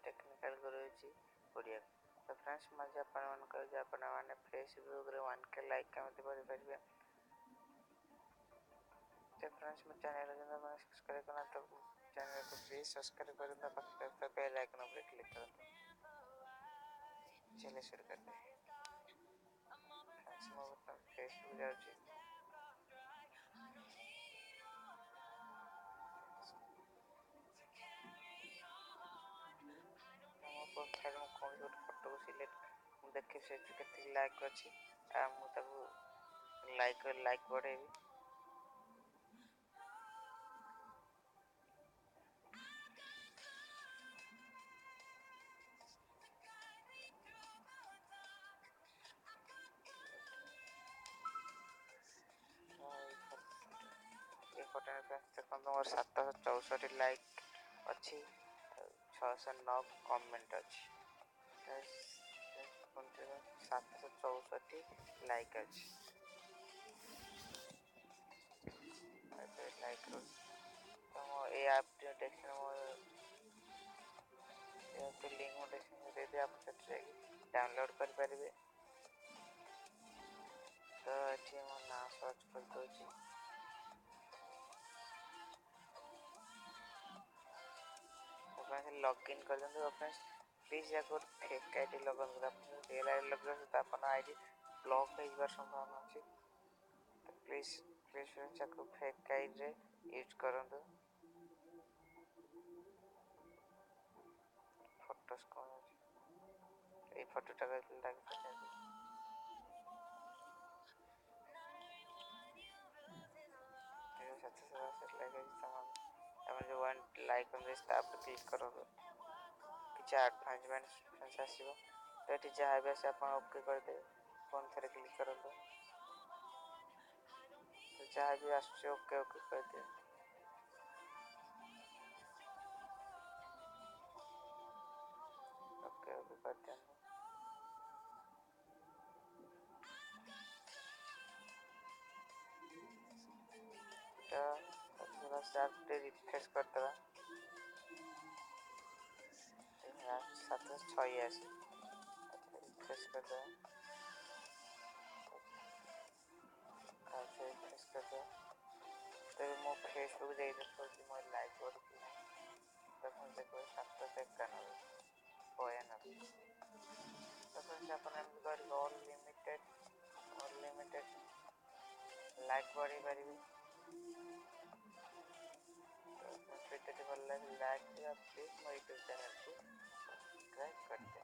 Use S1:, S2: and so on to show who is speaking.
S1: Technical गुरु जी ओडिया। तो friends मजे आपण मैंने फेसबुक रे 1K लाइक केमती करि परिबे। तो फ्रेंड्स मो चैनल को सब्सक्राइब करना तो चैनल को प्लीज सब्सक्राइब कर देना, पास में बेल आइकन पर क्लिक कर दो। चलिए शुरू करते हैं। फ्रेंड्स मो फेसबुक जाउची। मो प्रोफाइल में कौन सी फोटो को सिलेक्ट देखे से केते लाइक अछि आ मु ताको लाइक बढ़ेबी। ये फोटो में फ्रेंड्स देखो मोर 764 लाइक अछि, 609 कमेंट अछि। 764 लाइक अछि। लाइक तो ये ऐप डिस्क्रिप्शन में तो लिंक में डिस्क्रिप्शन दे दिया, आप से डाउनलोड कर पारिबे। तो एठी मो नाम सर्च कर दोची। अपन लॉगिन कर दो फ्रेंड्स। प्लीज या कोड फेक आईडी लॉगिन कर, अपन रियल आईडी लॉगिन तो अपन आईडी ब्लॉक हो जावर संभावना अछि। तो प्लीज फ्रेंड्स को फेक आईडी रे यूज करंदो। फोटोस कौन अछि ए फोटोटा लाइक कर दे। ये 764 लाइक अछि तमाम। अपन जो one like on this tab click करो कि एडवांसमेंट फ्रेंड्स आसीबो। तो एठी जहाँ भी से अपन ओके कर दे, फोन थरे क्लिक करो तो जहाँ भी आसे ओके ओके कर दे। ओके ओके कर दे। तो थोड़ा सा रिफ्रेश करते हैं। 786 रिफ्रेश करते हैं। रिफ्रेश करते हैं। तो मो फेसबुक जाई देखो कि मोर लाइक और कि देखो 791 92। तो फ्रेंड्स अपन एम कर अनलिमिटेड लाइक बढ़ी पारिबे। तो वीडियो भल लाइक दिया, प्लीज मोर यूट्यूब चैनल को सब्सक्राइब कर दे।